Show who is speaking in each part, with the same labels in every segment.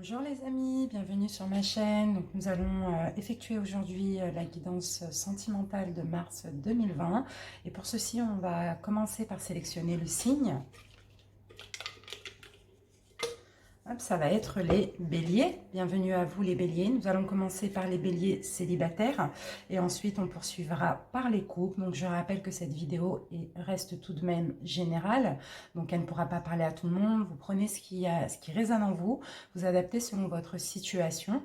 Speaker 1: Bonjour les amis, bienvenue sur ma chaîne. Donc, nous allons effectuer aujourd'hui la guidance sentimentale de mars 2020. Et pour ceci, on va commencer par sélectionner le signe. Hop, ça va être les béliers. Bienvenue à vous les béliers. Nous allons commencer par les béliers célibataires et ensuite on poursuivra par les couples. Donc je rappelle que cette vidéo reste tout de même générale, donc elle ne pourra pas parler à tout le monde. Vous prenez ce qui résonne en vous, vous adaptez selon votre situation.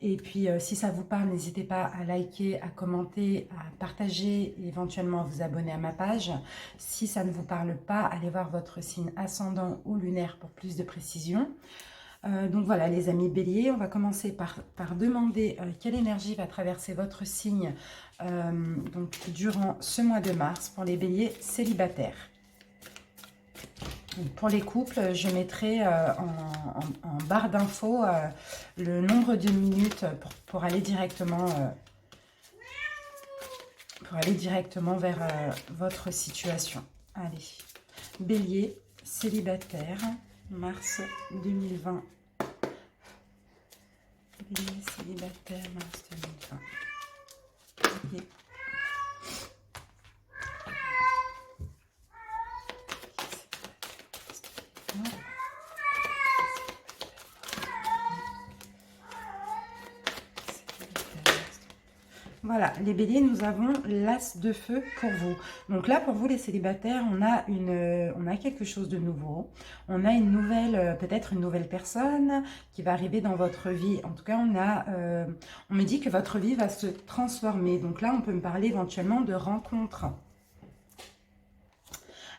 Speaker 1: Et puis, si ça vous parle, n'hésitez pas à liker, à commenter, à partager et éventuellement à vous abonner à ma page. Si ça ne vous parle pas, allez voir votre signe ascendant ou lunaire pour plus de précision. Donc voilà les amis béliers, on va commencer par demander quelle énergie va traverser votre signe donc, durant ce mois de mars pour les béliers célibataires. Pour les couples, je mettrai en barre d'infos le nombre de minutes pour aller directement vers votre situation. Allez, bélier, célibataire, mars 2020. Bélier, célibataire, mars 2020. Bélier. Voilà, les béliers, nous avons l'as de feu pour vous. Donc là, pour vous, les célibataires, on a quelque chose de nouveau. On a une nouvelle, peut-être une nouvelle personne qui va arriver dans votre vie. En tout cas, on me dit que votre vie va se transformer. Donc là, on peut me parler éventuellement de rencontres.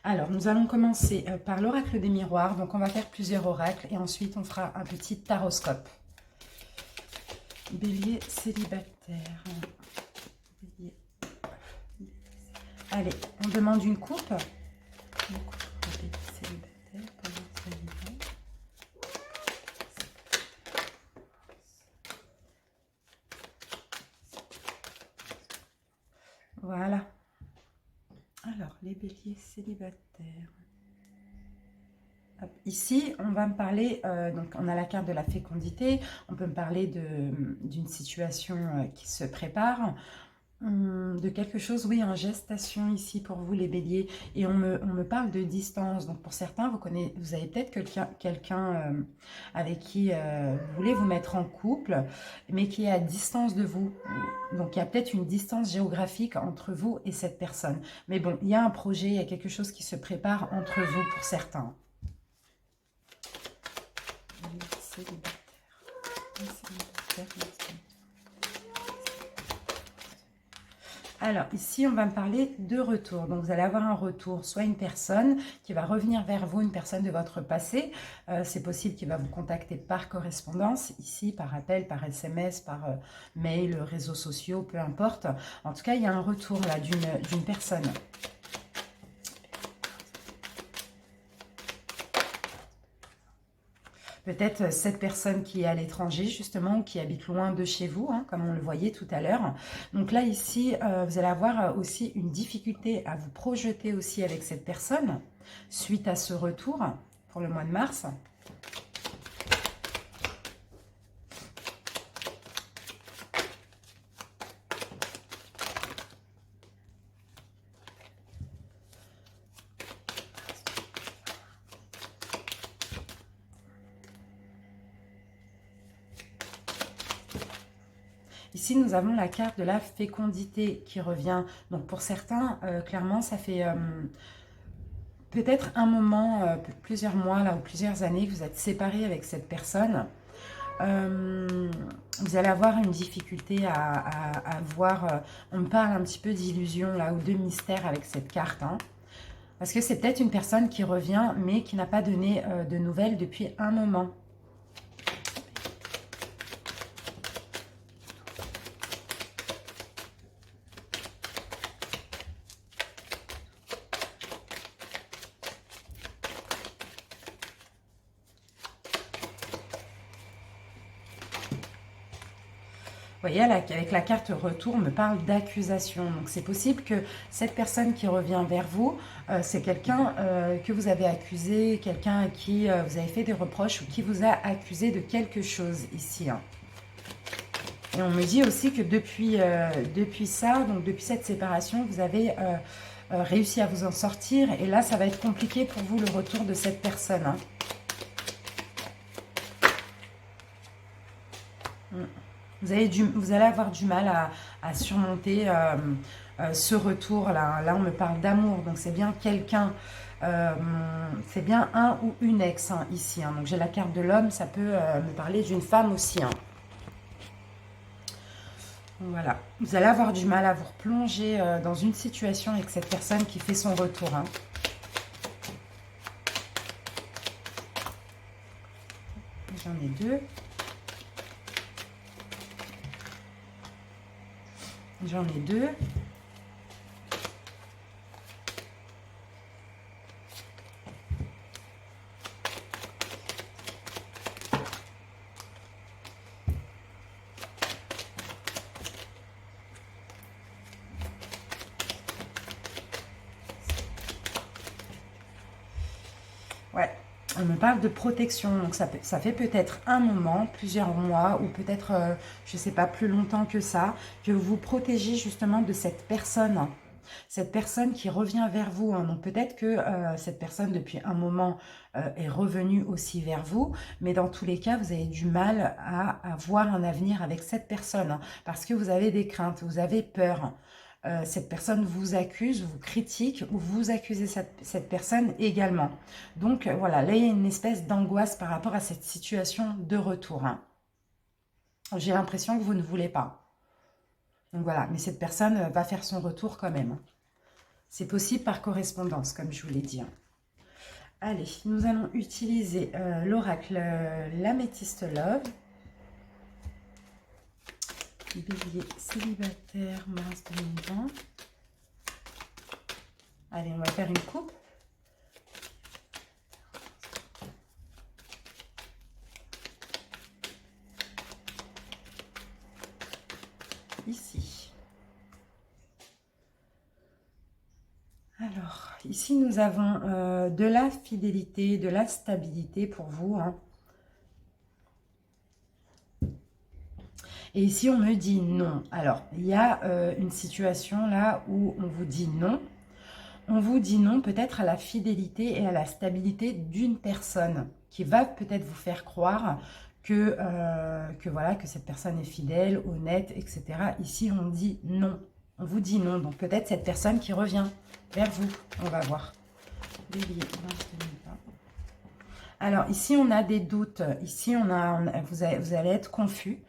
Speaker 1: Alors, nous allons commencer par l'oracle des miroirs. Donc, on va faire plusieurs oracles et ensuite, on fera un petit taroscope. Bélier célibataire. Bélier. Allez, on demande une coupe. Une coupe pour bélier célibataire pendant 2020. Voilà. Alors, les béliers célibataires. Ici, on va me parler, donc on a la carte de la fécondité, on peut me parler d'une situation qui se prépare, de quelque chose, oui, en gestation ici pour vous les béliers, et on me parle de distance. Donc pour certains, vous avez peut-être quelqu'un avec qui vous voulez vous mettre en couple, mais qui est à distance de vous. Donc il y a peut-être une distance géographique entre vous et cette personne. Mais bon, il y a un projet, il y a quelque chose qui se prépare entre vous pour certains. Célibataire. Alors, ici, on va me parler de retour. Donc, vous allez avoir un retour, soit une personne qui va revenir vers vous, une personne de votre passé. C'est possible qu'il va vous contacter par correspondance, ici, par appel, par SMS, par mail, réseaux sociaux, peu importe. En tout cas, il y a un retour là d'une personne. Peut-être cette personne qui est à l'étranger, justement, ou qui habite loin de chez vous, hein, comme on le voyait tout à l'heure. Donc là, ici, vous allez avoir aussi une difficulté à vous projeter aussi avec cette personne, suite à ce retour pour le mois de mars. Ici, nous avons la carte de la fécondité qui revient. Donc, pour certains, clairement, ça fait peut-être un moment, plusieurs mois là, ou plusieurs années que vous êtes séparés avec cette personne. Vous allez avoir une difficulté à voir, on me parle un petit peu d'illusion là, ou de mystère avec cette carte. Hein. Parce que c'est peut-être une personne qui revient, mais qui n'a pas donné de nouvelles depuis un moment. voyez, avec la carte retour, on me parle d'accusation. Donc, c'est possible que cette personne qui revient vers vous, c'est quelqu'un que vous avez accusé, quelqu'un à qui vous avez fait des reproches ou qui vous a accusé de quelque chose ici. Hein. Et on me dit aussi que depuis ça, donc depuis cette séparation, vous avez réussi à vous en sortir. Et là, ça va être compliqué pour vous, le retour de cette personne. Hein. Vous allez avoir du mal à surmonter ce retour-là. Là, on me parle d'amour, donc c'est bien quelqu'un, c'est bien un ou une ex hein, ici. Hein. Donc j'ai la carte de l'homme, ça peut me parler d'une femme aussi. Hein. Voilà, vous allez avoir du mal à vous replonger dans une situation avec cette personne qui fait son retour. Hein. J'en ai deux. J'en ai deux. Ouais, on me parle de protection, donc ça fait peut-être un moment, plusieurs mois, ou peut-être, je ne sais pas, plus longtemps que ça, que vous vous protégez justement de cette personne qui revient vers vous. Hein. Donc peut-être que cette personne, depuis un moment, est revenue aussi vers vous, mais dans tous les cas, vous avez du mal à avoir un avenir avec cette personne, hein, parce que vous avez des craintes, vous avez peur. Cette personne vous accuse, vous critique ou vous accusez cette personne également. Donc voilà, là il y a une espèce d'angoisse par rapport à cette situation de retour. Hein. J'ai l'impression que vous ne voulez pas. Donc voilà, mais cette personne va faire son retour quand même. C'est possible par correspondance, comme je vous l'ai dit. Hein. Allez, nous allons utiliser l'oracle l'Améthyste Love. Bélier célibataire, mars 2020. Allez, on va faire une coupe. Ici. Alors, ici, nous avons de la fidélité, de la stabilité pour vous. Hein. Et ici, on me dit non. Alors, il y a une situation là où on vous dit non. On vous dit non peut-être à la fidélité et à la stabilité d'une personne qui va peut-être vous faire croire que voilà, que cette personne est fidèle, honnête, etc. Ici, on dit non. On vous dit non. Donc, peut-être cette personne qui revient vers vous. On va voir. Bélier, alors, ici, on a des doutes. Ici, vous allez être confus.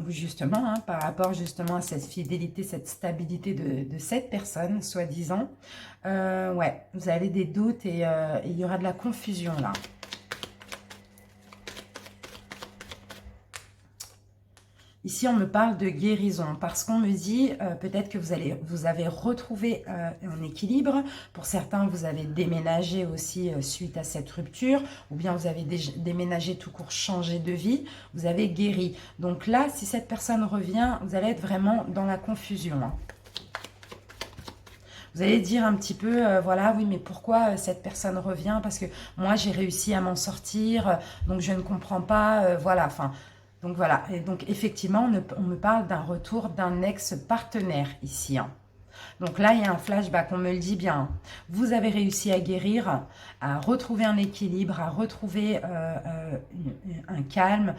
Speaker 1: Justement, hein, par rapport justement à cette fidélité, cette stabilité de cette personne, soi-disant. Ouais, vous avez des doutes et il y aura de la confusion là. Ici, on me parle de guérison parce qu'on me dit peut-être que vous avez retrouvé un équilibre. Pour certains, vous avez déménagé aussi suite à cette rupture ou bien vous avez déménagé tout court, changé de vie. Vous avez guéri. Donc là, si cette personne revient, vous allez être vraiment dans la confusion. Hein. Vous allez dire un petit peu, voilà, oui, mais pourquoi cette personne revient? Parce que moi, j'ai réussi à m'en sortir, donc je ne comprends pas, voilà, enfin... Donc voilà, et donc effectivement, on me parle d'un retour d'un ex-partenaire ici. Hein. Donc là, il y a un flashback, on me le dit bien. Vous avez réussi à guérir, à retrouver un équilibre, à retrouver un calme,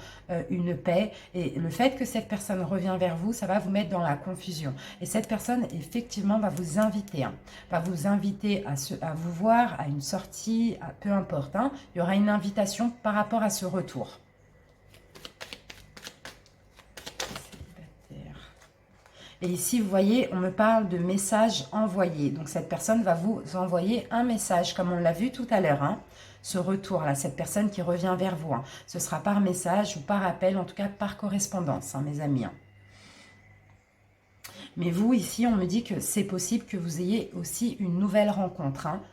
Speaker 1: une paix. Et le fait que cette personne revient vers vous, ça va vous mettre dans la confusion. Et cette personne, effectivement, va vous inviter. Hein, va vous inviter à vous voir, à une sortie, peu importe. Hein, il y aura une invitation par rapport à ce retour. Et ici, vous voyez, on me parle de messages envoyés. Donc, cette personne va vous envoyer un message, comme on l'a vu tout à l'heure. Hein, ce retour-là, cette personne qui revient vers vous. Hein. Ce sera par message ou par appel, en tout cas par correspondance, hein, mes amis. Hein. Mais vous, ici, on me dit que c'est possible que vous ayez aussi une nouvelle rencontre. Hein.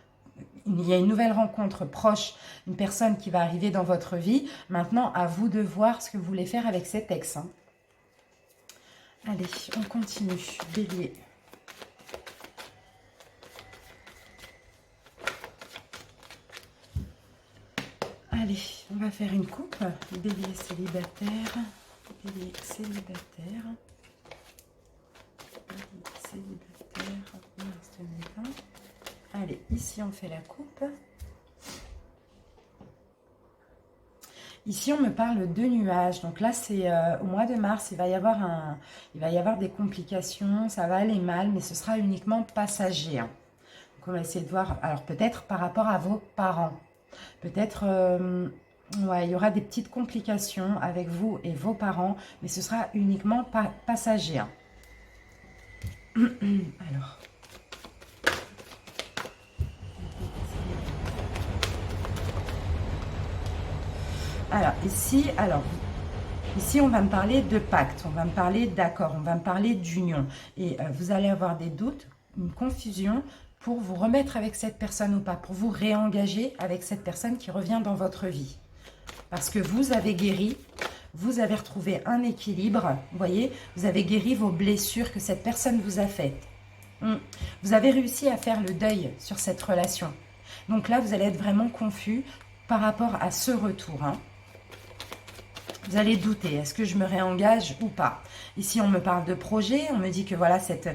Speaker 1: Il y a une nouvelle rencontre proche, une personne qui va arriver dans votre vie. Maintenant, à vous de voir ce que vous voulez faire avec cet ex. Hein. Allez, on continue. Bélier. Allez, on va faire une coupe. Bélier célibataire. Bélier célibataire. Bélier célibataire. Mars 2020. Allez, ici on fait la coupe. Ici on me parle de nuages. Donc là c'est au mois de mars, il va y avoir des complications, ça va aller mal, mais ce sera uniquement passager. Hein. Donc on va essayer de voir, alors peut-être par rapport à vos parents. Peut-être, ouais, il y aura des petites complications avec vous et vos parents, mais ce sera uniquement passager. Hein. Alors. Ici, on va me parler de pacte, on va me parler d'accord, on va me parler d'union. Et vous allez avoir des doutes, une confusion pour vous remettre avec cette personne ou pas, pour vous réengager avec cette personne qui revient dans votre vie. Parce que vous avez guéri, vous avez retrouvé un équilibre, vous voyez, vous avez guéri vos blessures que cette personne vous a faites. Vous avez réussi à faire le deuil sur cette relation. Donc là, vous allez être vraiment confus par rapport à ce retour. Hein. Vous allez douter, est-ce que je me réengage ou pas? Ici, on me parle de projet, on me dit que voilà, cet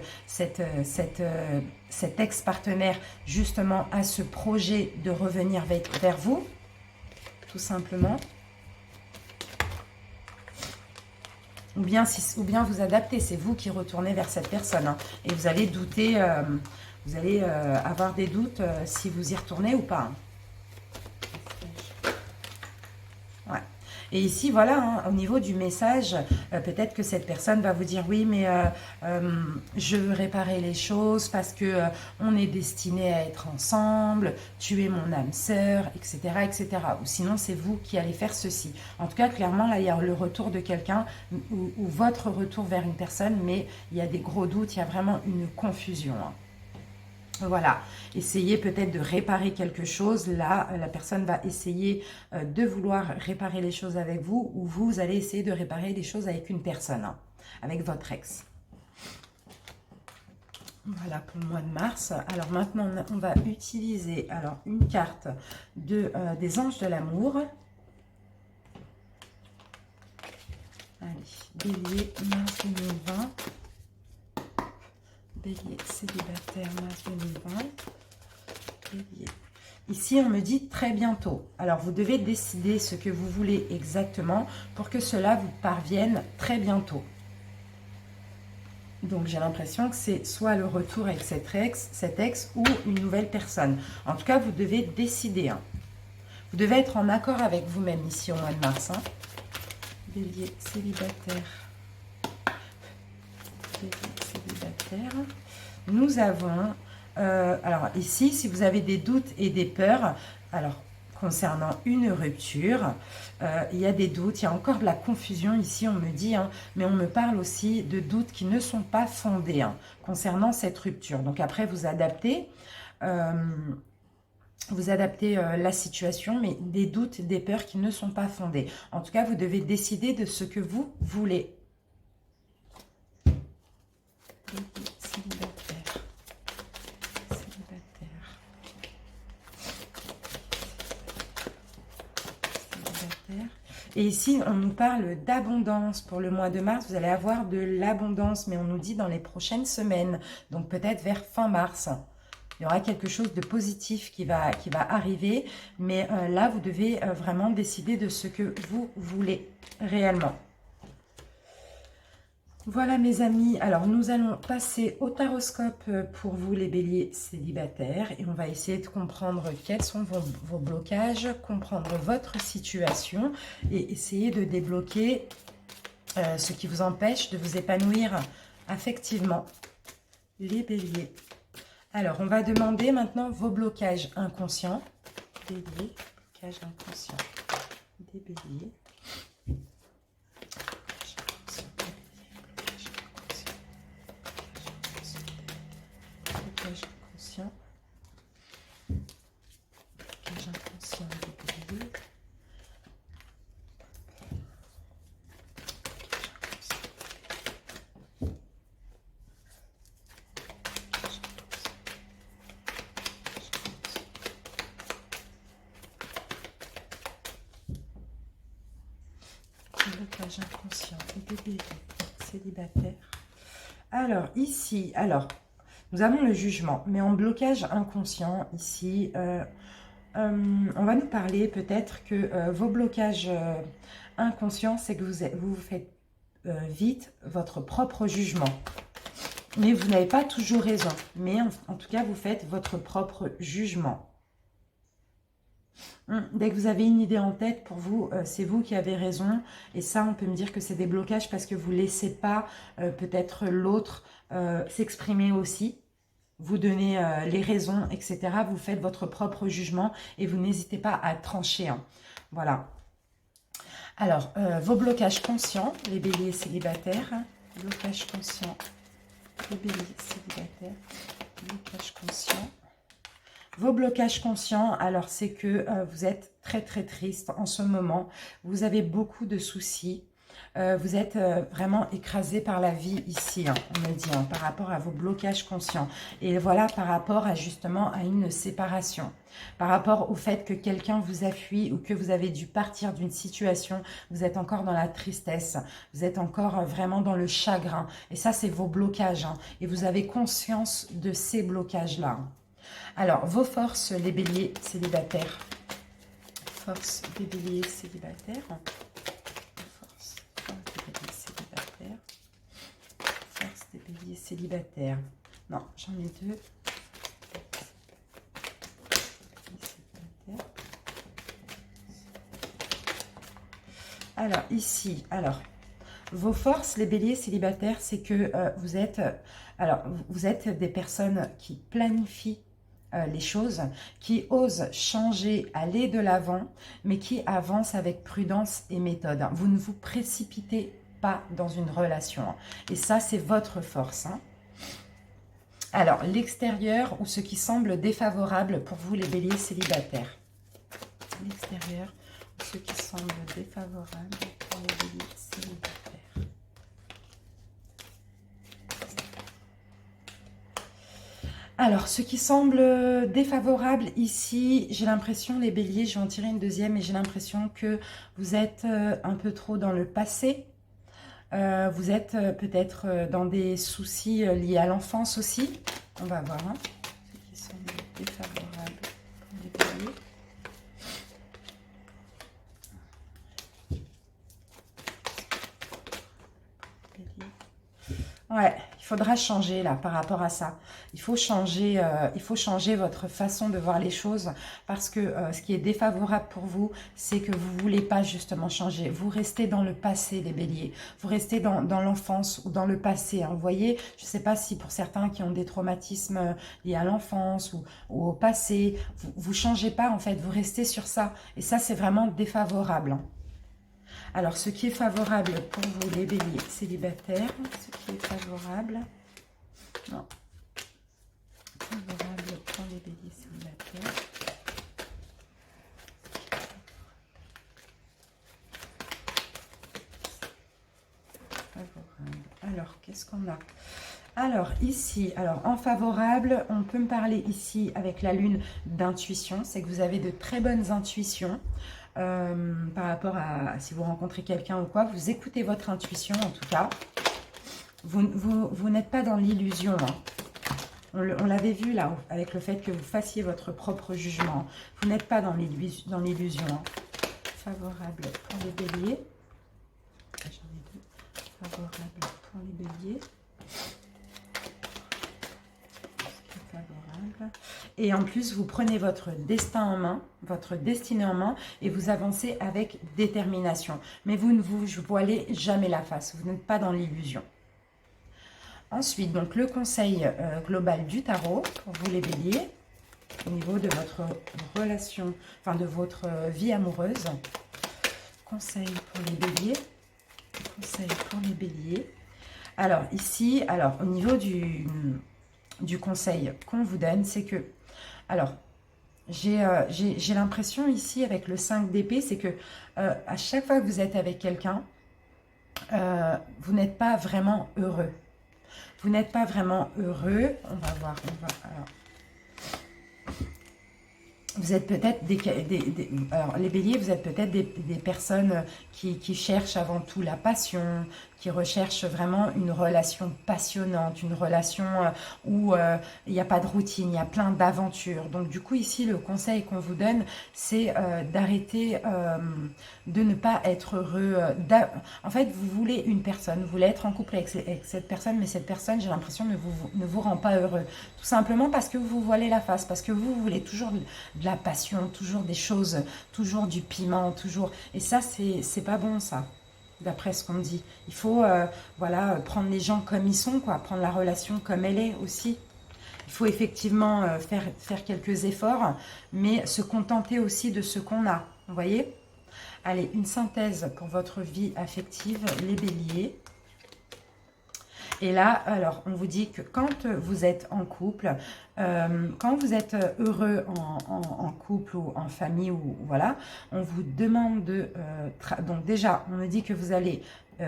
Speaker 1: ex-partenaire, justement, a ce projet de revenir vers vous, tout simplement. Ou bien vous adaptez, c'est vous qui retournez vers cette personne. Hein, et vous allez douter, vous allez avoir des doutes si vous y retournez ou pas. Hein. Ouais. Et ici, voilà, hein, au niveau du message, peut-être que cette personne va vous dire oui, mais je veux réparer les choses parce que on est destiné à être ensemble, tu es mon âme sœur, etc., etc. Ou sinon, c'est vous qui allez faire ceci. En tout cas, clairement, là, il y a le retour de quelqu'un ou votre retour vers une personne, mais il y a des gros doutes, il y a vraiment une confusion. Hein. Voilà, essayez peut-être de réparer quelque chose. Là, la personne va essayer de vouloir réparer les choses avec vous ou vous allez essayer de réparer les choses avec une personne, hein, avec votre ex. Voilà pour le mois de mars. Alors maintenant, on va utiliser une carte des anges de l'amour. Allez, Bélier, mars 2020. Bélier célibataire, mars 2020. Bélier. Ici, on me dit très bientôt. Alors, vous devez décider ce que vous voulez exactement pour que cela vous parvienne très bientôt. Donc, j'ai l'impression que c'est soit le retour avec cet ex ou une nouvelle personne. En tout cas, vous devez décider. Hein. Vous devez être en accord avec vous-même ici au mois de mars. Hein. Bélier célibataire. Nous avons, alors ici, si vous avez des doutes et des peurs, alors concernant une rupture, il y a des doutes, il y a encore de la confusion ici, on me dit, hein, mais on me parle aussi de doutes qui ne sont pas fondés hein, concernant cette rupture. Donc après, vous adaptez la situation, mais des doutes, des peurs qui ne sont pas fondés. En tout cas, vous devez décider de ce que vous voulez. Et ici, on nous parle d'abondance pour le mois de mars. Vous allez avoir de l'abondance, mais on nous dit dans les prochaines semaines. Donc peut-être vers fin mars. Il y aura quelque chose de positif qui va arriver. Mais là, vous devez vraiment décider de ce que vous voulez réellement. Voilà mes amis, alors nous allons passer au taroscope pour vous les béliers célibataires et on va essayer de comprendre quels sont vos blocages, comprendre votre situation et essayer de débloquer ce qui vous empêche de vous épanouir affectivement. Les béliers. Alors on va demander maintenant vos blocages inconscients. Béliers, blocage inconscient des béliers. Blocage inconscient. Blocage inconscient des béliers. Blocage inconscient et des béliers célibataires. Alors, ici, nous avons le jugement, mais en blocage inconscient, ici, on va nous parler peut-être que vos blocages inconscients, c'est que vous faites vite votre propre jugement. Mais vous n'avez pas toujours raison. Mais en tout cas, vous faites votre propre jugement. Dès que vous avez une idée en tête, pour vous, c'est vous qui avez raison. Et ça, on peut me dire que c'est des blocages parce que vous ne laissez pas peut-être l'autre s'exprimer aussi. Vous donnez les raisons, etc. Vous faites votre propre jugement et vous n'hésitez pas à trancher. Hein. Voilà. Alors, vos blocages conscients, les béliers célibataires. Blocage conscient, les béliers célibataires. Blocage conscient. Vos blocages conscients, alors c'est que vous êtes très très triste en ce moment. Vous avez beaucoup de soucis. Vous êtes vraiment écrasé par la vie ici, hein, on me dit, hein, par rapport à vos blocages conscients. Et voilà, par rapport à justement à une séparation. Par rapport au fait que quelqu'un vous a fui ou que vous avez dû partir d'une situation, vous êtes encore dans la tristesse, vous êtes encore vraiment dans le chagrin. Et ça, c'est vos blocages. Hein, et vous avez conscience de ces blocages-là. Alors, vos forces, les béliers célibataires. Force des béliers célibataires. Force des béliers célibataires. Force des béliers célibataires. Non, j'en ai deux. Alors, ici, vos forces, les béliers célibataires, c'est que vous êtes des personnes qui planifient les choses, qui osent changer, aller de l'avant, mais qui avancent avec prudence et méthode. Vous ne vous précipitez pas dans une relation. Et ça, c'est votre force. Hein. Alors, l'extérieur ou ce qui semble défavorable pour vous, les béliers célibataires. L'extérieur ou ce qui semble défavorable pour les béliers célibataires. Alors, ce qui semble défavorable ici, j'ai l'impression, les béliers, je vais en tirer une deuxième, et j'ai l'impression que vous êtes un peu trop dans le passé. Vous êtes peut-être dans des soucis liés à l'enfance aussi. On va voir. Hein. Ce qui semble défavorable pour les béliers. Ouais, il faudra changer là par rapport à ça. Il faut changer votre façon de voir les choses parce que ce qui est défavorable pour vous, c'est que vous ne voulez pas justement changer. Vous restez dans le passé, les béliers. Vous restez dans l'enfance ou dans le passé. Hein. Vous voyez, je ne sais pas si pour certains qui ont des traumatismes liés à l'enfance ou au passé, vous ne changez pas en fait, vous restez sur ça. Et ça, c'est vraiment défavorable. Hein. Alors, ce qui est favorable pour vous, les béliers célibataires, ce qui est favorable, non, favorable pour les béliers célibataires. Favorable. Alors, qu'est-ce qu'on a? Alors, ici, en favorable, on peut me parler ici avec la lune d'intuition. C'est que vous avez de très bonnes intuitions. Par rapport à si vous rencontrez quelqu'un ou quoi, vous écoutez votre intuition en tout cas. Vous n'êtes pas dans l'illusion. Hein. On l'avait vu là, avec le fait que vous fassiez votre propre jugement. Vous n'êtes pas dans l'illusion. Hein. Favorable pour les béliers. J'en ai deux. Favorable pour les béliers. Favorable. Et en plus, vous prenez votre destin en main, votre destinée en main, et vous avancez avec détermination. Mais vous ne vous voilez jamais la face, vous n'êtes pas dans l'illusion. Ensuite, donc le conseil global du tarot, pour vous les béliers, au niveau de votre relation, enfin de votre vie amoureuse. Conseil pour les béliers. Conseil pour les béliers. Alors ici, au niveau du conseil qu'on vous donne, c'est que, j'ai l'impression ici avec le 5 d'épée, c'est que à chaque fois que vous êtes avec quelqu'un, vous n'êtes pas vraiment heureux. Vous n'êtes pas vraiment heureux. On va voir. Vous êtes peut-être alors les béliers, vous êtes peut-être des personnes qui cherchent avant tout la passion, qui recherchent vraiment une relation passionnante, une relation où il n'y a pas de routine, il y a plein d'aventures. Donc du coup ici, le conseil qu'on vous donne, c'est d'arrêter de ne pas être heureux. En fait, vous voulez une personne, vous voulez être en couple avec cette personne, mais cette personne, j'ai l'impression, ne vous rend pas heureux. Tout simplement parce que vous voilez la face, parce que vous voulez toujours de la passion, toujours des choses, toujours du piment, toujours... Et ça, c'est pas bon, ça, d'après ce qu'on dit. Il faut, voilà, prendre les gens comme ils sont, quoi, prendre la relation comme elle est aussi. Il faut effectivement faire quelques efforts, mais se contenter aussi de ce qu'on a, vous voyez? Allez, une synthèse pour votre vie affective, les béliers. Et là, alors, on vous dit que quand vous êtes en couple, quand vous êtes heureux en couple ou en famille, ou voilà, on vous demande de... donc déjà, on nous dit que vous allez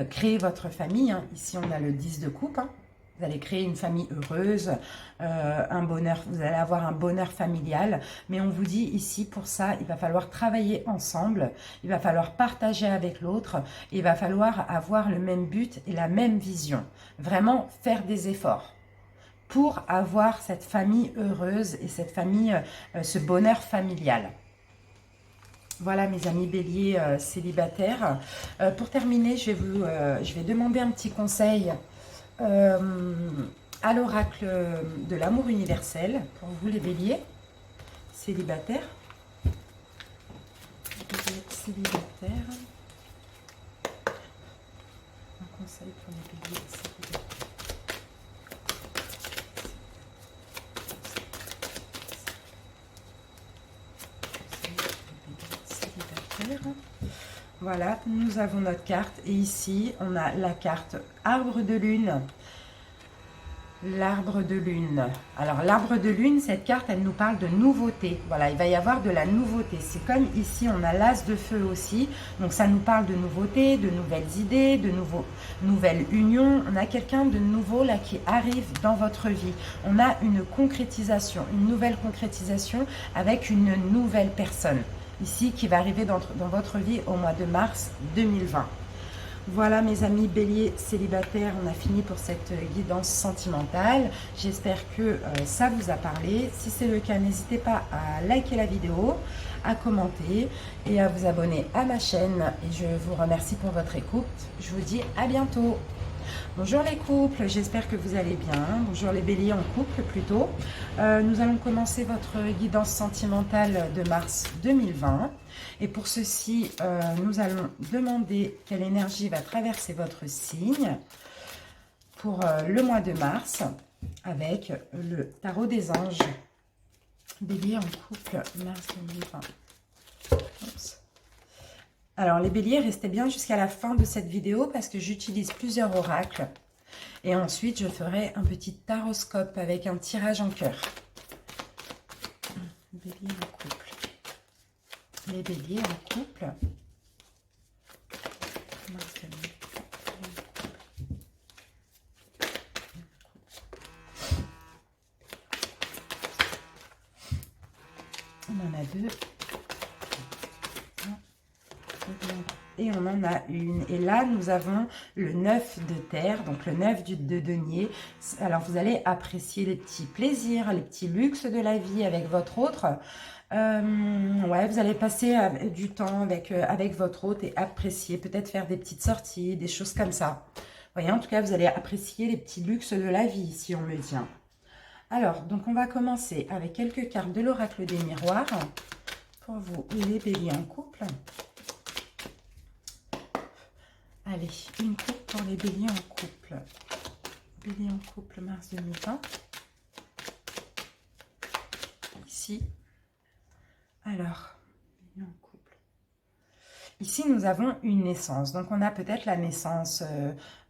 Speaker 1: créer votre famille. Hein. Ici, on a le 10 de coupe. Hein. Vous allez créer une famille heureuse, un bonheur, vous allez avoir un bonheur familial. Mais on vous dit ici, pour ça, il va falloir travailler ensemble, il va falloir partager avec l'autre, il va falloir avoir le même but et la même vision. Vraiment faire des efforts pour avoir cette famille heureuse et cette famille, ce bonheur familial. Voilà mes amis béliers célibataires. Pour terminer, je vais demander un petit conseil à l'oracle de l'amour universel pour vous les béliers célibataires. Célibataires. Un conseil pour les béliers célibataires. Voilà, nous avons notre carte et ici on a la carte arbre de lune. L'arbre de lune. Alors l'arbre de lune, cette carte, elle nous parle de nouveauté. Voilà, il va y avoir de la nouveauté. C'est comme ici, on a l'as de feu aussi. Donc ça nous parle de nouveauté, de nouvelles idées, de nouvelles unions. On a quelqu'un de nouveau là qui arrive dans votre vie. On a une concrétisation, une nouvelle concrétisation avec une nouvelle personne. Ici, qui va arriver dans votre vie au mois de mars 2020. Voilà mes amis béliers célibataires, on a fini pour cette guidance sentimentale. J'espère que ça vous a parlé. Si c'est le cas, n'hésitez pas à liker la vidéo, à commenter et à vous abonner à ma chaîne. Et je vous remercie pour votre écoute. Je vous dis à bientôt. Bonjour les couples, j'espère que vous allez bien. Bonjour les béliers en couple plutôt. Nous allons commencer votre guidance sentimentale de mars 2020. Et pour ceci, nous allons demander quelle énergie va traverser votre signe pour le mois de mars avec le tarot des anges. Bélier en couple, mars 2020. Oups. Alors les béliers, restez bien jusqu'à la fin de cette vidéo parce que j'utilise plusieurs oracles. Et ensuite, je ferai un petit taroscope avec un tirage en cœur. Bélier en couple. Les béliers en couple. On en a deux. Et on en a une. Et là, nous avons le 9 de terre, donc le 9 de denier. Alors, vous allez apprécier les petits plaisirs, les petits luxes de la vie avec votre autre. Ouais, vous allez passer du temps avec votre hôte et apprécier, peut-être faire des petites sorties, des choses comme ça. Vous voyez, en tout cas, vous allez apprécier les petits luxes de la vie, si on le dit. Alors, donc on va commencer avec quelques cartes de l'oracle des miroirs pour vous, les béliers en couple. Allez, une coupe pour les béliers en couple. Bélier en couple, mars 2020. Ici. Alors, bélier en couple. Ici, nous avons une naissance. Donc, on a peut-être la naissance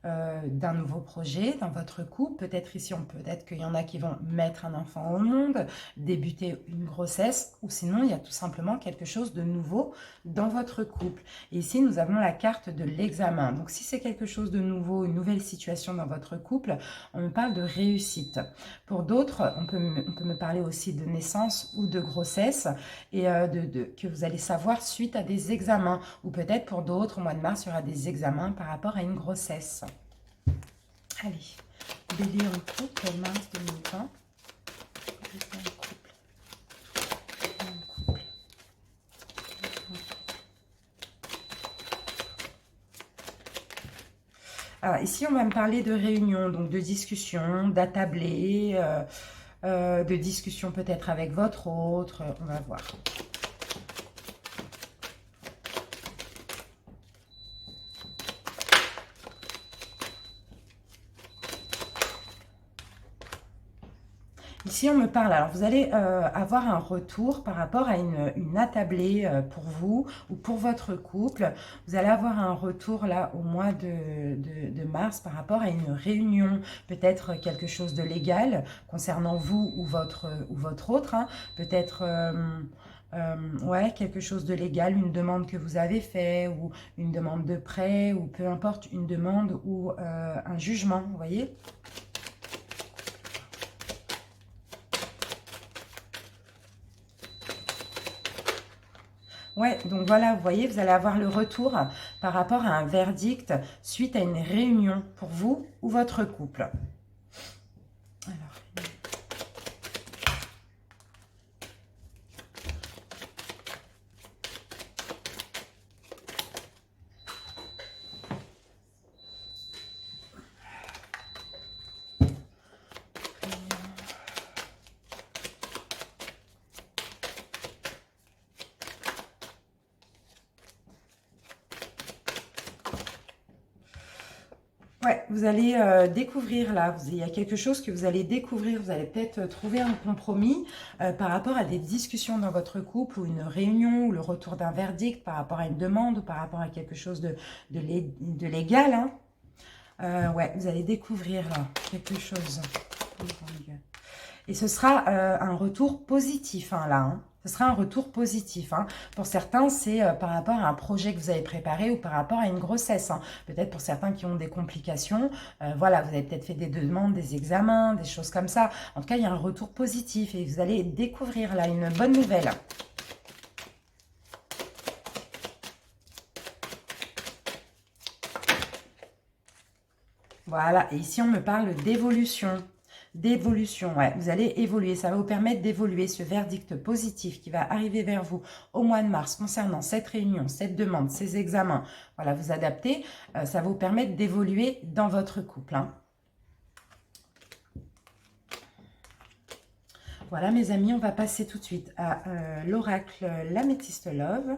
Speaker 1: d'un nouveau projet dans votre couple. Peut-être ici, peut-être qu'il y en a qui vont mettre un enfant au monde, débuter une grossesse, ou sinon, il y a tout simplement quelque chose de nouveau dans votre couple. Et ici, nous avons la carte de l'examen. Donc, si c'est quelque chose de nouveau, une nouvelle situation dans votre couple, on me parle de réussite. Pour d'autres, on peut me parler aussi de naissance ou de grossesse et que vous allez savoir suite à des examens. Ou peut-être pour d'autres, au mois de mars, il y aura des examens par rapport à une grossesse. Allez, Bélier en couple, mars 2020. Alors ici, on va me parler de réunion, donc de discussion, d'attablé, de discussion peut-être avec votre autre, on va voir. Ici, on me parle, alors vous allez avoir un retour par rapport à une attablée pour vous ou pour votre couple. Vous allez avoir un retour là au mois de mars par rapport à une réunion, peut-être quelque chose de légal concernant vous ou votre autre. Hein. Peut-être ouais, quelque chose de légal, une demande que vous avez fait ou une demande de prêt ou peu importe, une demande ou un jugement, vous voyez ? Ouais, donc voilà, vous voyez, vous allez avoir le retour par rapport à un verdict suite à une réunion pour vous ou votre couple. Alors, ouais, vous allez découvrir là, il y a quelque chose que vous allez découvrir, vous allez peut-être trouver un compromis par rapport à des discussions dans votre couple ou une réunion ou le retour d'un verdict par rapport à une demande ou par rapport à quelque chose de légal. Hein. Ouais, vous allez découvrir là quelque chose. Et ce sera un retour positif hein, là. Hein. Ce sera un retour positif. Hein. Pour certains, c'est par rapport à un projet que vous avez préparé ou par rapport à une grossesse. Hein. Peut-être pour certains qui ont des complications. Voilà, vous avez peut-être fait des demandes, des examens, des choses comme ça. En tout cas, il y a un retour positif et vous allez découvrir là une bonne nouvelle. Voilà, et ici, on me parle d'évolution. D'évolution, ouais. Vous allez évoluer, ça va vous permettre d'évoluer ce verdict positif qui va arriver vers vous au mois de mars concernant cette réunion, cette demande, ces examens. Voilà, vous adaptez, ça va vous permettre d'évoluer dans votre couple. Hein. Voilà mes amis, on va passer tout de suite à l'oracle l'Améthyste Love.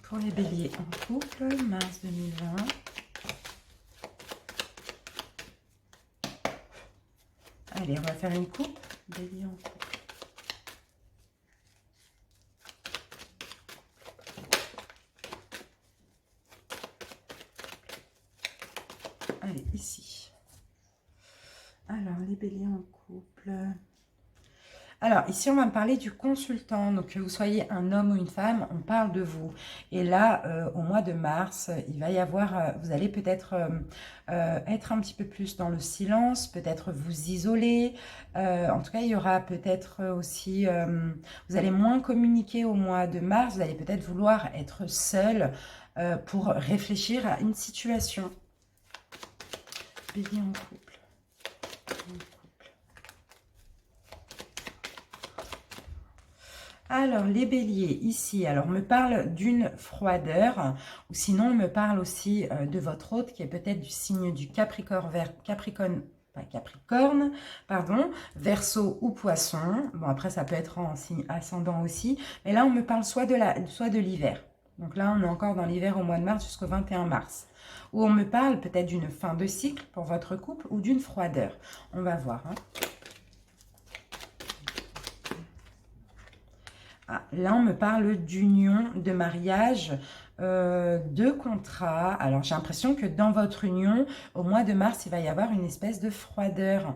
Speaker 1: Pour les béliers en couple, mars 2020. Allez, on va faire une coupe. Bélier en couple. Allez, ici. Alors, les béliers en couple. Alors, ici, on va me parler du consultant. Donc, que vous soyez un homme ou une femme, on parle de vous. Et là, au mois de mars, il va y avoir, vous allez peut-être être un petit peu plus dans le silence, peut-être vous isoler. En tout cas, il y aura peut-être aussi, vous allez moins communiquer au mois de mars. Vous allez peut-être vouloir être seul pour réfléchir à une situation. Bélier en couple. Alors, les béliers, ici, alors, on me parle d'une froideur, ou sinon, on me parle aussi de votre hôte, qui est peut-être du signe du Capricorne, pardon, Verseau ou Poisson. Bon, après, ça peut être en signe ascendant aussi. Mais là, on me parle soit de l'hiver. Donc là, on est encore dans l'hiver au mois de mars jusqu'au 21 mars. Ou on me parle peut-être d'une fin de cycle pour votre couple ou d'une froideur. On va voir, hein. Ah, là, on me parle d'union, de mariage, de contrat. Alors, j'ai l'impression que dans votre union, au mois de mars, il va y avoir une espèce de froideur.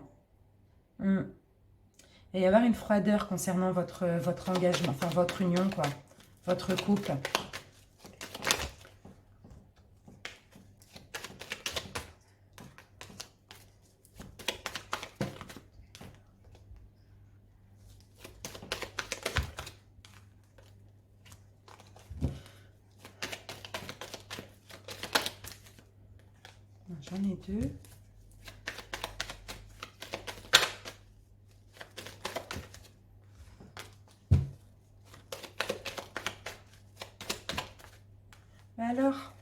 Speaker 1: Hmm. Il va y avoir une froideur concernant votre engagement, enfin votre union, quoi, votre couple. J'en ai deux. Alors,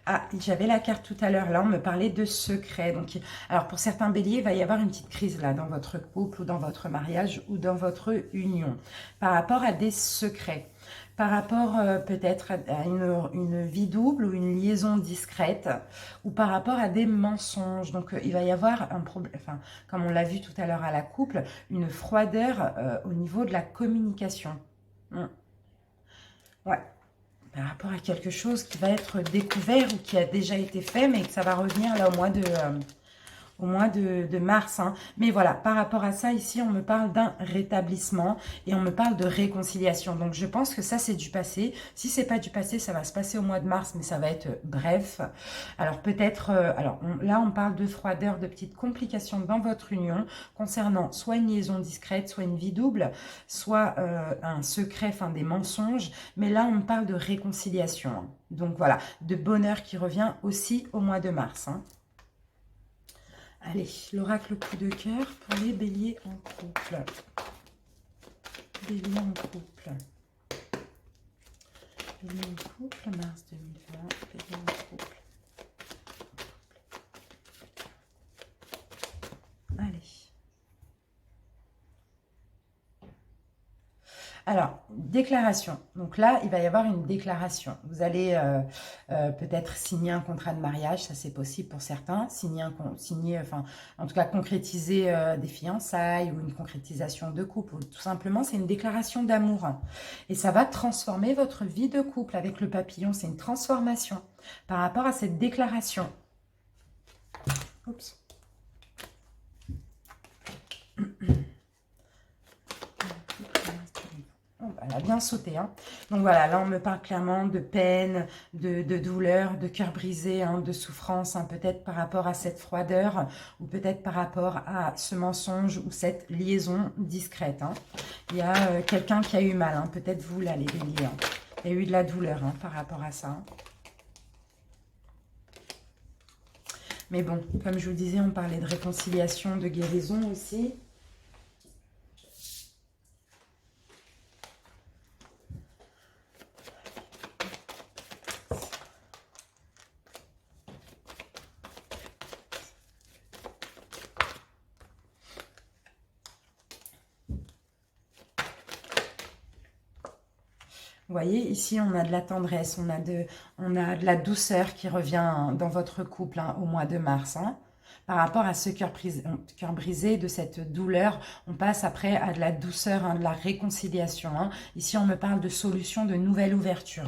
Speaker 1: ah, j'avais la carte tout à l'heure, là on me parlait de secret. Donc, alors pour certains béliers, il va y avoir une petite crise là dans votre couple ou dans votre mariage ou dans votre union par rapport à des secrets. Par rapport peut-être à une vie double ou une liaison discrète, ou par rapport à des mensonges. Donc il va y avoir un problème, enfin, comme on l'a vu tout à l'heure à la couple, une froideur au niveau de la communication. Ouais, par rapport à quelque chose qui va être découvert ou qui a déjà été fait, mais que ça va revenir là au mois de mars. Hein. Mais voilà, par rapport à ça, ici, on me parle d'un rétablissement et on me parle de réconciliation. Donc, je pense que ça, c'est du passé. Si c'est pas du passé, ça va se passer au mois de mars, mais ça va être bref. Alors, peut-être... là, on parle de froideur, de petites complications dans votre union concernant soit une liaison discrète, soit une vie double, soit un secret, enfin des mensonges. Mais là, on me parle de réconciliation. Hein. Donc, voilà, de bonheur qui revient aussi au mois de mars. Hein. Allez, l'oracle coup de cœur pour les béliers en couple. Béliers en couple. Béliers en couple, mars 2020. Béliers en couple. Allez. Alors, déclaration. Donc là, il va y avoir une déclaration. Vous allez peut-être signer un contrat de mariage, ça c'est possible pour certains. Enfin, en tout cas, concrétiser des fiançailles ou une concrétisation de couple. Ou tout simplement, c'est une déclaration d'amour. Et ça va transformer votre vie de couple avec le papillon. C'est une transformation par rapport à cette déclaration. Oups. Elle a bien sauté. Hein. Donc voilà, là on me parle clairement de peine, de douleur, de cœur brisé, hein, de souffrance, hein, peut-être par rapport à cette froideur ou peut-être par rapport à ce mensonge ou cette liaison discrète. Hein. Il y a quelqu'un qui a eu mal, hein, peut-être vous là les béliers. Hein. Il y a eu de la douleur hein, par rapport à ça. Hein. Mais bon, comme je vous disais, on parlait de réconciliation, de guérison aussi. Vous voyez, ici, on a de la tendresse, on a de la douceur qui revient dans votre couple hein, au mois de mars. Hein. Par rapport à ce cœur brisé, de cette douleur, on passe après à de la douceur, hein, de la réconciliation. Hein. Ici, on me parle de solution, de nouvelle ouverture.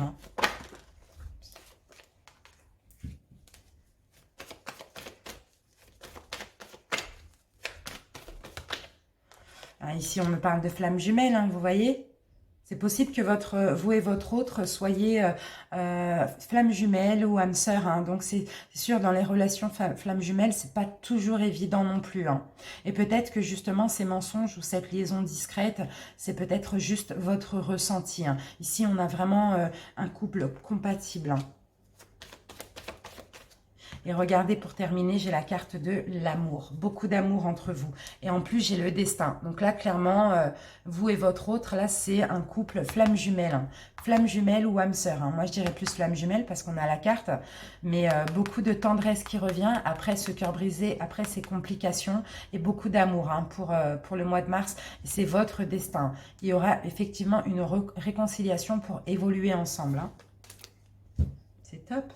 Speaker 1: Hein. Ici, on me parle de flamme jumelle, hein, vous voyez ? C'est possible que vous et votre autre soyez flamme jumelle ou âme sœur. Hein. Donc, c'est sûr, dans les relations flamme jumelle, c'est pas toujours évident non plus. Hein. Et peut-être que justement, ces mensonges ou cette liaison discrète, c'est peut-être juste votre ressenti. Hein. Ici, on a vraiment un couple compatible. Hein. Et regardez, pour terminer, j'ai la carte de l'amour. Beaucoup d'amour entre vous. Et en plus, j'ai le destin. Donc là, clairement, vous et votre autre, là, c'est un couple flamme jumelle. Hein. Flamme jumelle ou âme sœur. Hein. Moi, je dirais plus flamme jumelle parce qu'on a la carte. Mais beaucoup de tendresse qui revient après ce cœur brisé, après ces complications. Et beaucoup d'amour hein, pour le mois de mars. C'est votre destin. Il y aura effectivement une réconciliation pour évoluer ensemble. Hein. C'est top.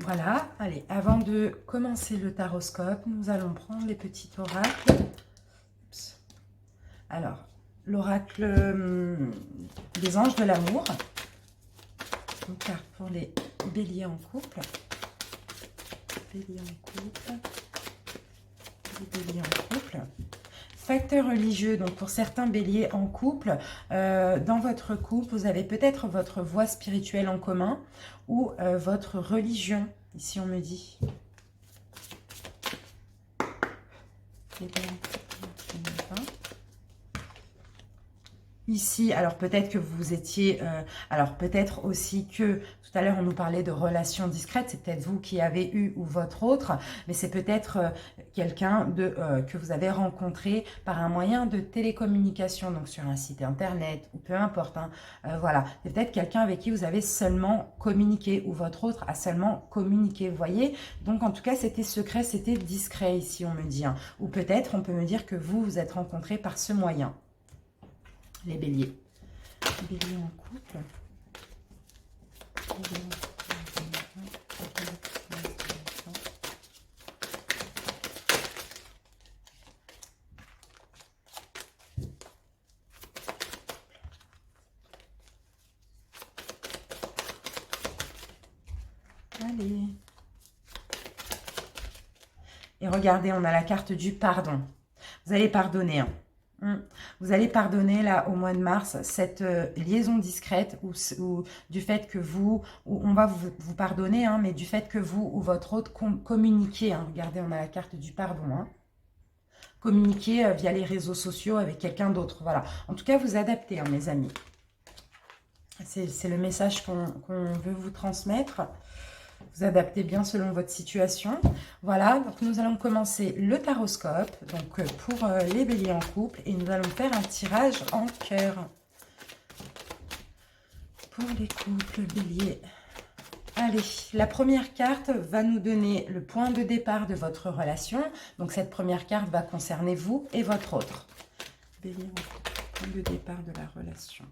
Speaker 1: Voilà, allez, avant de commencer le taroscope, nous allons prendre les petits oracles Alors, l'oracle des anges de l'amour. Une carte pour les béliers en couple. Bélier en couple. Les béliers en couple. Facteur religieux, donc pour certains béliers en couple, dans votre couple, vous avez peut-être votre voie spirituelle en commun ou votre religion, ici on me dit. Ici, alors peut-être que vous étiez, alors peut-être aussi que, tout à l'heure on nous parlait de relations discrètes, c'est peut-être vous qui avez eu ou votre autre, mais c'est peut-être quelqu'un que vous avez rencontré par un moyen de télécommunication, donc sur un site internet ou peu importe, hein, voilà. C'est peut-être quelqu'un avec qui vous avez seulement communiqué ou votre autre a seulement communiqué, vous voyez. Donc en tout cas c'était secret, c'était discret ici on me dit, hein. Ou peut-être on peut me dire que vous vous êtes rencontrés par ce moyen. Les béliers. Béliers en couple. Allez. Et regardez, on a la carte du pardon. Vous allez pardonner, hein. Vous allez pardonner là au mois de mars cette liaison discrète ou du fait que on va vous pardonner, hein, mais du fait que vous ou votre autre communiquez, hein. Regardez, on a la carte du pardon, hein. Communiquer via les réseaux sociaux avec quelqu'un d'autre, voilà. En tout cas, vous adaptez, hein, mes amis. C'est le message qu'on veut vous transmettre. Vous adaptez bien selon votre situation. Voilà, donc nous allons commencer le taroscope donc pour les béliers en couple et nous allons faire un tirage en cœur pour les couples béliers. Allez, la première carte va nous donner le point de départ de votre relation. Donc cette première carte va concerner vous et votre autre. Bélier en couple, point de départ de la relation.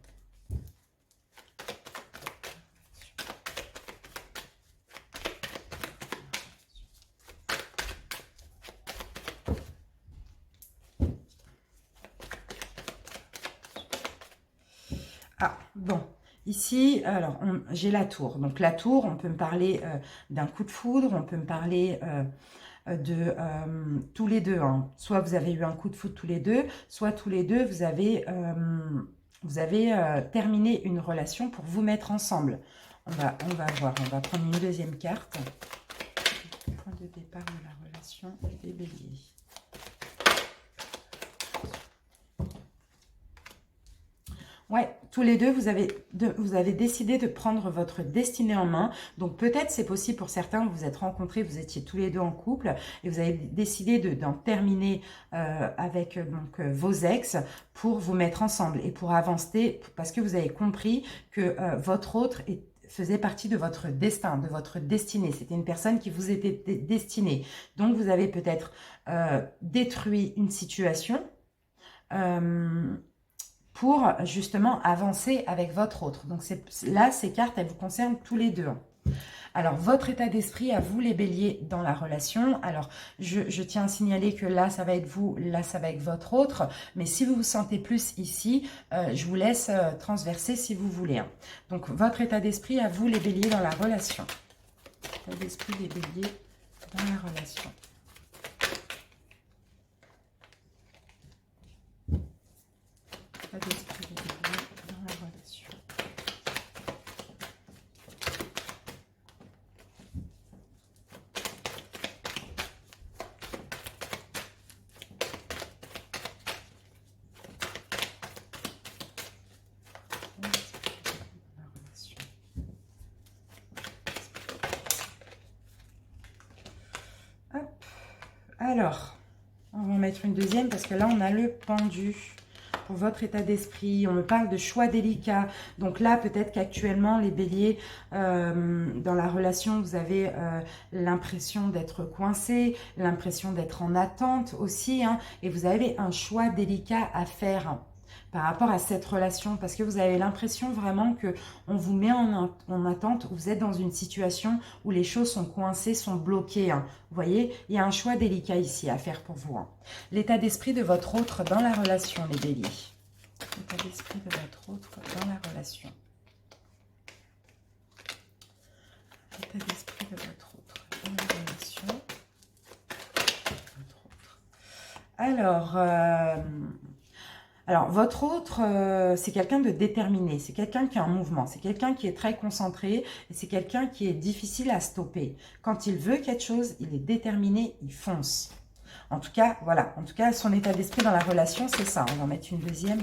Speaker 1: Ah, bon, ici, alors, j'ai la tour. Donc, la tour, on peut me parler d'un coup de foudre, on peut me parler de tous les deux, hein. Soit vous avez eu un coup de foudre tous les deux, soit tous les deux, vous avez terminé une relation pour vous mettre ensemble. On va voir, on va prendre une deuxième carte. Point de départ de la relation des béliers. Ouais, tous les deux, vous avez décidé de prendre votre destinée en main. Donc, peut-être, c'est possible pour certains, vous vous êtes rencontrés, vous étiez tous les deux en couple et vous avez décidé d'en terminer avec vos ex pour vous mettre ensemble et pour avancer parce que vous avez compris que votre autre faisait partie de votre destin, de votre destinée. C'était une personne qui vous était destinée. Donc, vous avez peut-être détruit une situation pour justement avancer avec votre autre. Donc là, ces cartes, elles vous concernent tous les deux. Alors, votre état d'esprit à vous, les béliers, dans la relation. Alors, je tiens à signaler que là, ça va être vous, là, ça va être votre autre. Mais si vous vous sentez plus ici, je vous laisse transverser si vous voulez, hein. Donc, votre état d'esprit à vous, les béliers, dans la relation. État d'esprit des béliers dans la relation. État d'esprit des béliers dans la relation. Hop. Alors, on va en mettre une deuxième parce que là, on a le pendu. Pour votre état d'esprit, on me parle de choix délicats. Donc là, peut-être qu'actuellement, les béliers, dans la relation, vous avez l'impression d'être coincé, l'impression d'être en attente aussi, hein, et vous avez un choix délicat à faire. par rapport à cette relation, parce que vous avez l'impression vraiment que on vous met en attente, vous êtes dans une situation où les choses sont coincées, sont bloquées. Hein. Vous voyez, il y a un choix délicat ici à faire pour vous. Hein. L'état d'esprit de votre autre dans la relation, les béliers. L'état d'esprit de votre autre dans la relation. L'état d'esprit de votre autre dans la relation. Alors, votre autre, c'est quelqu'un de déterminé, c'est quelqu'un qui est en mouvement, c'est quelqu'un qui est très concentré et c'est quelqu'un qui est difficile à stopper. Quand il veut quelque chose, il est déterminé, il fonce. En tout cas, voilà, en tout cas, son état d'esprit dans la relation, c'est ça. On va en mettre une deuxième.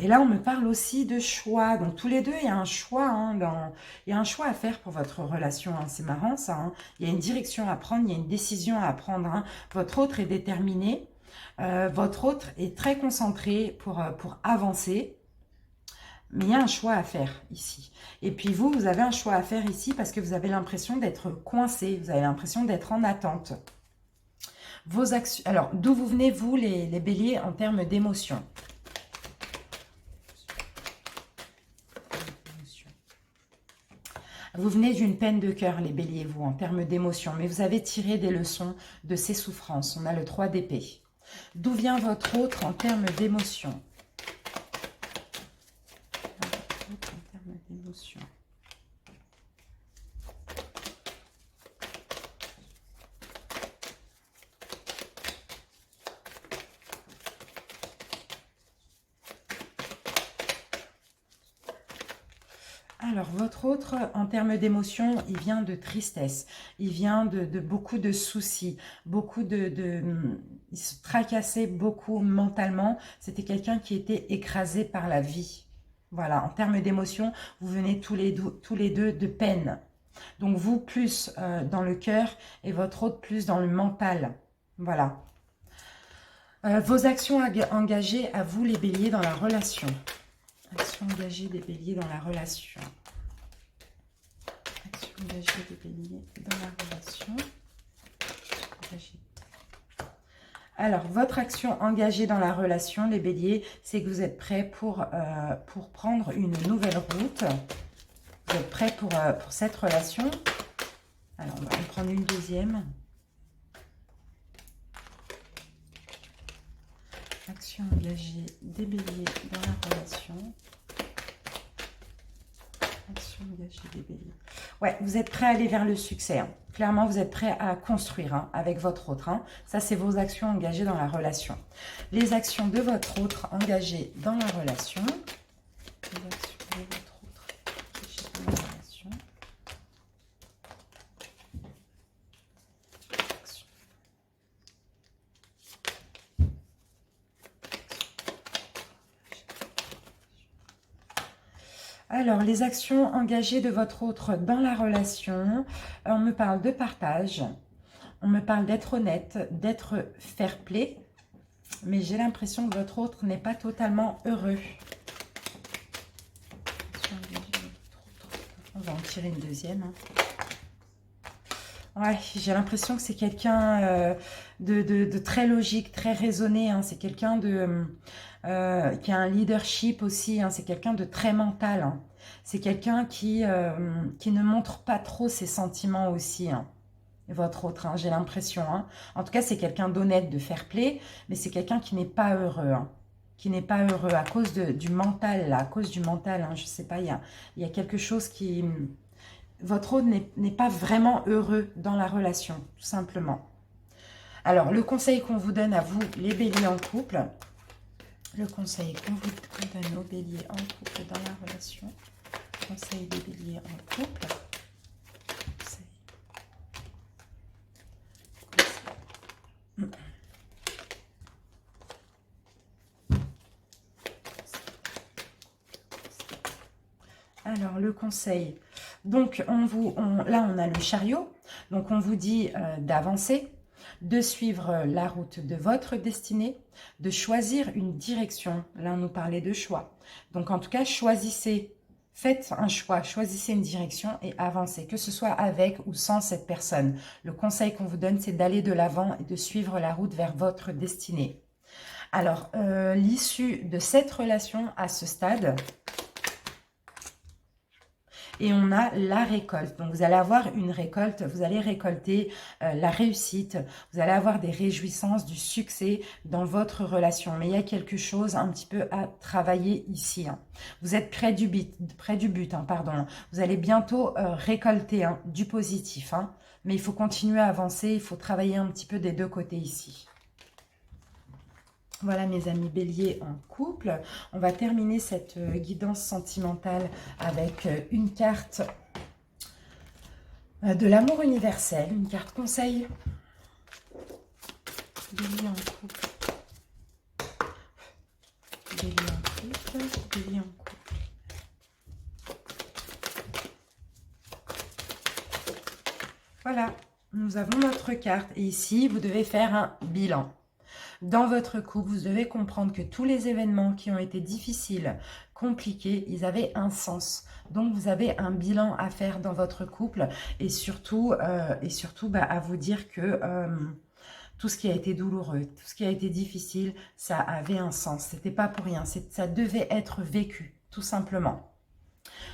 Speaker 1: Et là, on me parle aussi de choix. Donc, tous les deux, il y a un choix. Hein, il y a un choix à faire pour votre relation. Hein. C'est marrant, ça. Hein. Il y a une direction à prendre, il y a une décision à prendre. Hein. Votre autre est déterminé. Votre autre est très concentré pour avancer. Mais il y a un choix à faire ici. Et puis vous, vous avez un choix à faire ici parce que vous avez l'impression d'être coincé. Vous avez l'impression d'être en attente. Vos actions. Alors, d'où vous venez, vous, les béliers, en termes d'émotions? Vous venez d'une peine de cœur, les béliers, vous, en termes d'émotion, mais vous avez tiré des leçons de ces souffrances. On a le 3 d'épée. D'où vient votre autre en termes d'émotion? En termes d'émotion. Alors, votre autre, en termes d'émotion, il vient de tristesse, il vient de beaucoup de soucis, beaucoup il se tracassait beaucoup mentalement. C'était quelqu'un qui était écrasé par la vie. Voilà, en termes d'émotion, vous venez tous les deux de peine. Donc, vous plus dans le cœur et votre autre plus dans le mental. Voilà. Vos actions engagées à vous, les béliers, dans la relation. Action engagée des béliers dans la relation. Action engagée des béliers dans la relation. Alors, votre action engagée dans la relation, les béliers, c'est que vous êtes prêts pour prendre une nouvelle route. Vous êtes prêts pour cette relation. Alors, on va en prendre une deuxième. Action engagée des béliers dans la relation. Action engagée des béliers. Ouais, vous êtes prêts à aller vers le succès. Hein. Clairement, vous êtes prêts à construire hein, avec votre autre. Hein. Ça, c'est vos actions engagées dans la relation. Les actions de votre autre engagées dans la relation. Les actions de votre autre engagées dans la relation. Alors, les actions engagées de votre autre dans la relation, on me parle de partage, on me parle d'être honnête, d'être fair-play, mais j'ai l'impression que votre autre n'est pas totalement heureux. On va en tirer une deuxième. Ouais, j'ai l'impression que c'est quelqu'un de très logique, très raisonné. Hein. C'est quelqu'un qui a un leadership aussi. Hein. C'est quelqu'un de très mental. Hein. C'est quelqu'un qui ne montre pas trop ses sentiments aussi. Hein. Votre autre, hein, j'ai l'impression. Hein. En tout cas, c'est quelqu'un d'honnête, de fair-play, mais c'est quelqu'un qui n'est pas heureux. Hein. Qui n'est pas heureux à cause du mental. Là, à cause du mental, hein, je ne sais pas, il y a quelque chose qui... Votre autre n'est pas vraiment heureux dans la relation, tout simplement. Alors, le conseil qu'on vous donne à vous, les béliers en couple. Le conseil qu'on vous donne aux béliers en couple dans la relation. Conseil des béliers en couple. Conseil. Alors, le conseil. Donc, là, on a le chariot. Donc, on vous dit d'avancer, de suivre la route de votre destinée, de choisir une direction. Là, on nous parlait de choix. Donc, en tout cas, choisissez, faites un choix, choisissez une direction et avancez, que ce soit avec ou sans cette personne. Le conseil qu'on vous donne, c'est d'aller de l'avant et de suivre la route vers votre destinée. Alors, l'issue de cette relation à ce stade... Et on a la récolte. Donc, vous allez avoir une récolte, vous allez récolter la réussite, vous allez avoir des réjouissances, du succès dans votre relation. Mais il y a quelque chose un petit peu à travailler ici. Hein. Vous êtes près du but, hein, pardon. Vous allez bientôt récolter hein, du positif. Hein. Mais il faut continuer à avancer, il faut travailler un petit peu des deux côtés ici. Voilà mes amis béliers en couple. On va terminer cette guidance sentimentale avec une carte de l'amour universel, une carte conseil. Bélier en couple. Bélier en couple. Bélier en couple. Voilà, nous avons notre carte. Et ici, vous devez faire un bilan. Dans votre couple, vous devez comprendre que tous les événements qui ont été difficiles, compliqués, ils avaient un sens. Donc, vous avez un bilan à faire dans votre couple et surtout à vous dire que tout ce qui a été douloureux, tout ce qui a été difficile, ça avait un sens. C'était pas pour rien, ça devait être vécu, tout simplement.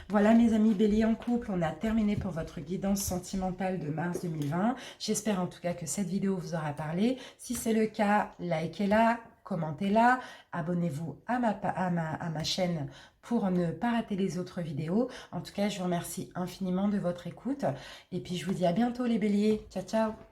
Speaker 1: Voilà mes amis béliers en couple, on a terminé pour votre guidance sentimentale de mars 2020. J'espère en tout cas que cette vidéo vous aura parlé. Si c'est le cas, likez-la, commentez-la, abonnez-vous à ma chaîne pour ne pas rater les autres vidéos. En tout cas, je vous remercie infiniment de votre écoute. Et puis je vous dis à bientôt les béliers. Ciao, ciao!